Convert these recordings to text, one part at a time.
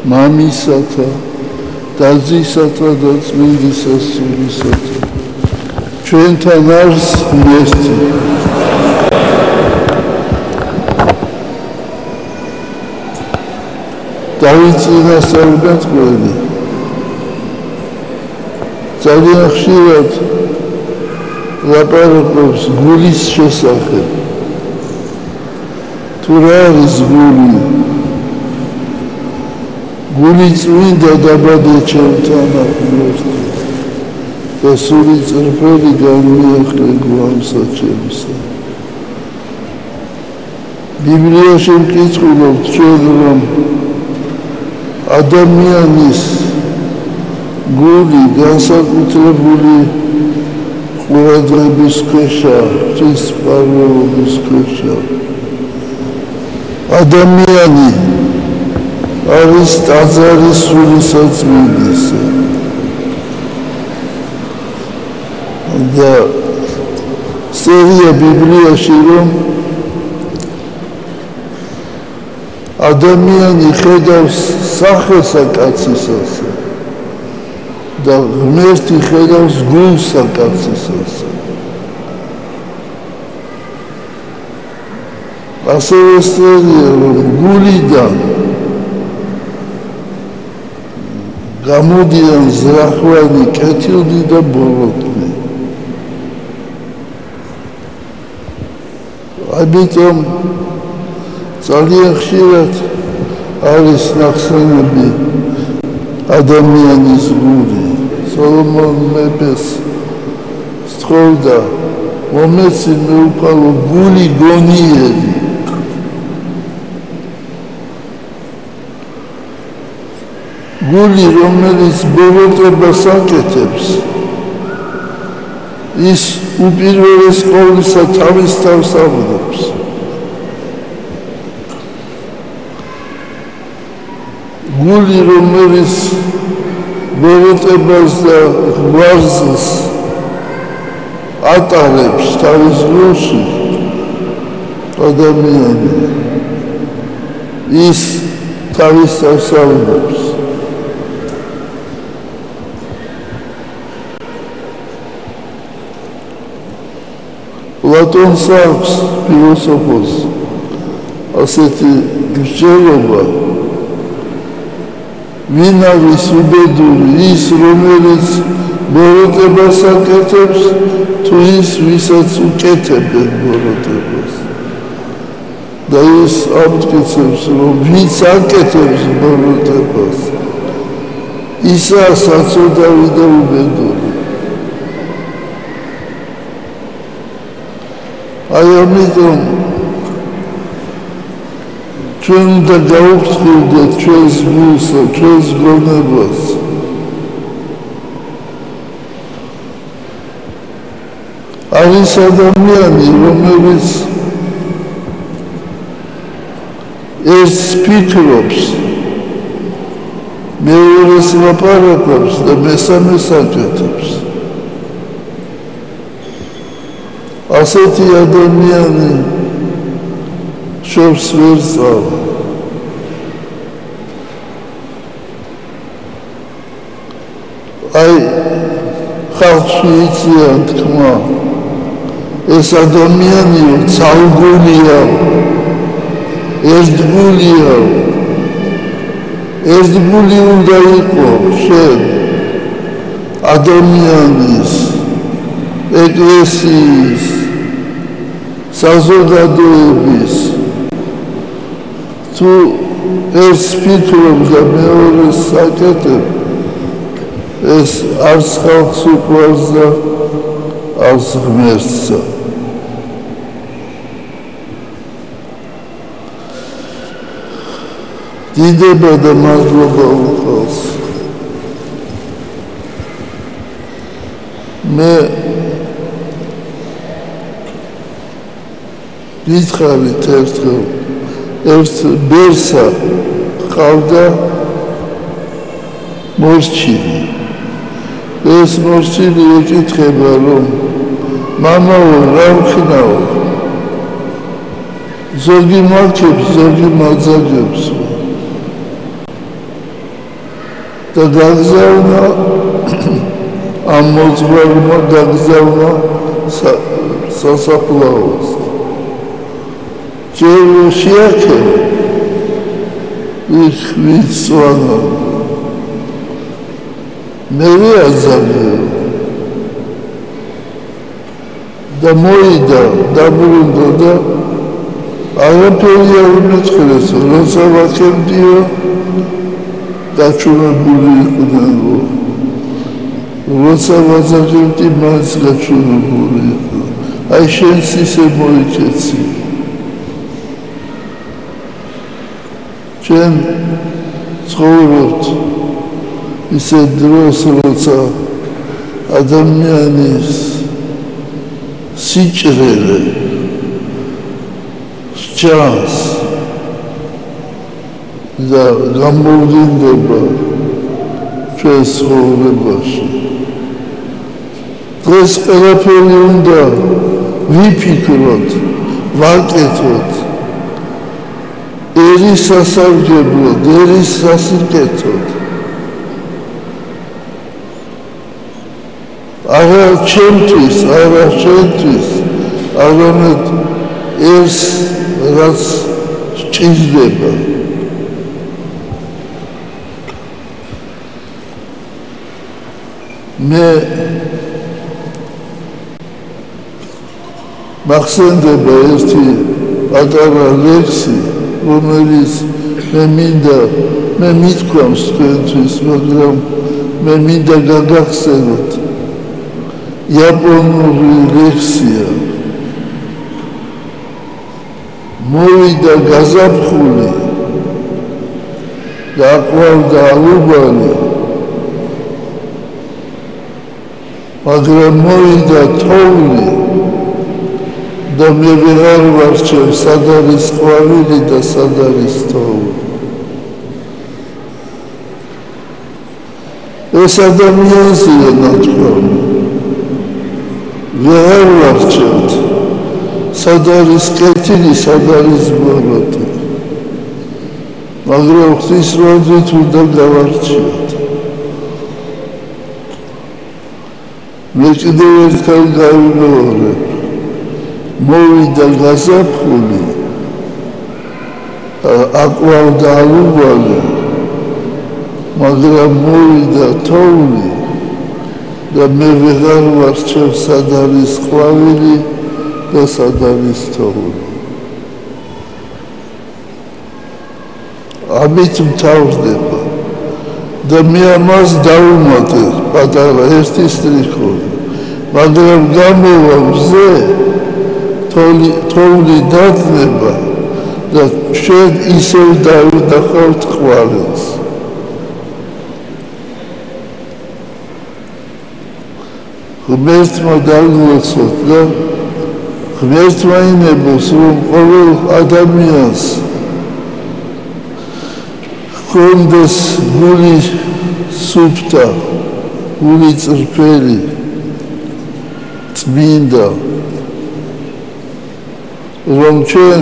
მამისათა დაზისათა და წმინდისა სულისათა ჩვენთან არის ღმერთი დავითის წინასწარმეტყველი ძალიან ხშირად ლაპარაკობს გულის შესახებ თუ რა არის გული წმინდა დაბადე ჩემთან ღმერთი და სული წრფელი განმიახლე გვამსა ჩემსა ბიბლიაში მკითხულობთ ჩვენ რომ ადამიანის გული განსაკუთრებული ყურადღების ქვეშა ღვთის მფარველობის ქვეშა ადამიანი არის ტაძარი სულისა წმინდისა და სერია ბიბლიაში რომ ადამიანი ხედავს სახესა კაცისასა და ღმერთი ხედავს გულსა კაცისასა ასევე სერია რომ გულიდან გამოდიან ზრახვანი კეთილი და ბოროტი ამიტომ ძალიან ხშირად არის ნახსენები ადამიანის გული სოლომონ მეფეს სთხოვდა მომეცი მეუფალო გული გონიერი გული რომელიც ბოროტებას აკეთებს ის უპირველეს ყოვლისა თავის თავს აღდებს გული რომელიც ბოროტებას და ღვარზს ატარებს თავის გულში ადამიანი ის თავის თავს აღდებს პლატონს აქვს ფილოსოფოს ასეთი მსჯელობა ვინ არის უბედური ის რომელიც ბოროტებას აკეთებს თუ ის ვისაც უკეთებენ ბოროტებას და ის ამტკიცებს რომ ვინც აკეთებს ბოროტებას ისაა საწოდავი და უბედური აი ამიტომ ჩვენ უნდა გავუფრთხილდეთ ჩვენს გულსა, ჩვენს გონებას არის ადამიანი რომელიც ერთს ფიქრობს მეორეს ლაპარაკობს და მესამეს აკეთებს ასეთი ადამიანი შორს ვერ სწავლა აი ხალხში იციან თქმა ეს ადამიანიო ცალგუნია ერთგული უნდა იყო შენ ადამიანის ეკლესიის საზოგადოების თუ ეს ფიქრობს და მეორეს აკეთებ ეს არც ხალხს უყვარს და არც ღმერთსა დიდება და მადლობა უყავს მე გითხარით ერთ ბერსა ყავდა მოსჩილი ეს მოსჩილი ეკითხება რომ მამაო რა ვქნაო ზოგი მალჩებს ზოგი მაძაგებს და გაგზავნა ამ მოძღვარმა გაგზავნა სასაფლაოს. ჯერ შეაქე იქ ვიცვანა მე აზამე და მოიდა დაბრუნდა და არაფერი არ მეწყდეს, როცა ვაქებდიო გაჩვენებული იყვნენ, როცა ვაზარებდი მას გაჩვენებული იყო. აი შენს ისე მოიქეცი. შენ ცხოვრობთ ისე დროს, როცა ადამიანის სიჭრელე ჩანს და გამოვლინდება ჩვენს ცხოვრებაში. დღეს ყველაფერი უნდა ვიფიქროთ, ვაკეთოთ ერის სასარგებლოდ, ერის სასიკეთოდ. არა ჩემთვის, არა შენთვის, არამედ ეს რაც სჭირდება. მე მახსენდება ერთი პატარა ლექსი, რომელიც მე მithქვამს თქვენთვის, მაგრამ მე მინდა გაგახსენოთ. იაპონური ლექსია. მოვიდა გაზაფხული და აყვავდა ალუბალი, მაგრამ მოვიდა თოვლი და მე ვეღარ ვარჩევ სად არის ყვავილი და სად არის თოვლი. ეს ადამიანზეა ნათქვამი. ვეღარ ვარჩევთ სად არის კეთილი, სად არის ბოროტი. მაგრამ ღვთის რაზით უნდა გავარჩიოთ. მე კიდევ ერთხელ გავიმეორებ. მოვიდა გაზაფხული, აყვავდა ალუბალი, მაგრამ მოვიდა თოვლი და მე ვეღარ ვარჩევ სად არის ყვავილი და სად არის თოვლი. ამით მთავრდება და მე ამას დავუმატე პატარა ერთი სტრიქონი, მაგრამ გამოვა მზე თოვლი დადნება და შენ ისევ დავინახავთ ყვავილს. ღმერთმა დაგვოცოთ და ღმერთმა ინებოს, რომ ყოველ ადამიანს ჰქონდეს გული სუფთა, გული წრფელი, წმინდა, რომ ჩვენ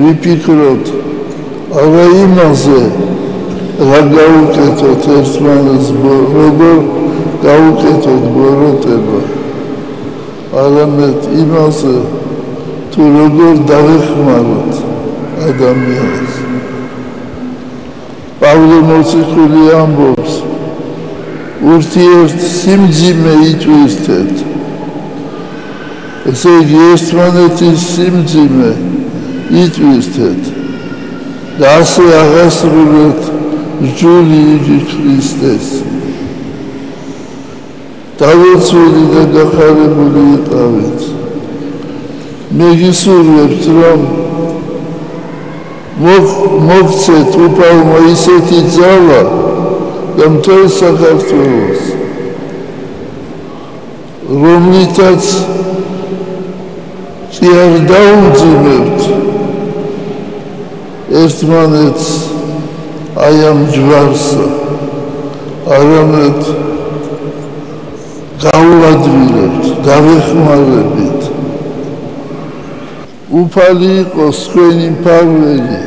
ვიფიქროთ არა იმაზე, რა გავუკეთოთ ერთმანეთს, როგორ გავუკეთოთ ბოროტება, არამედ იმაზე, თუ როგორ დავეხმაროთ ადამიანს. პავლე მოციქული ამბობს, ურთიერთ სიმძიმე იტვირთეთ. ესე იგი, ერთმანეთის სიმძიმე იტვირთეთ და ასე აღასრულეთ ჯული იგი ქრისტეს. დავოცვილი და გახარებული იყავით. მე გისურვებთ, რომ მოგცეთ უფალმა ისეთი ძალა და მთელ საქართველოს, რომლითაც კი არ დაუძინებთ ერთმანეთს აი ამ ჯვარსა, არამედ გაუადვილებთ, გავეხმარებით. უფალი იყოს თქვენი მფარველი,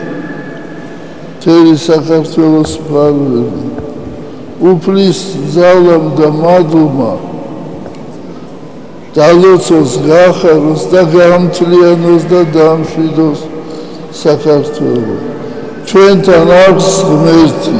მთელი საქართველოს მფარველი, უფლის ძალამ და მადლმა დალოცოს, გაახაროს და გაამთლიანოს და დაამშვიდოს საქართველო. ჩვენთან აქვს ღმერთი.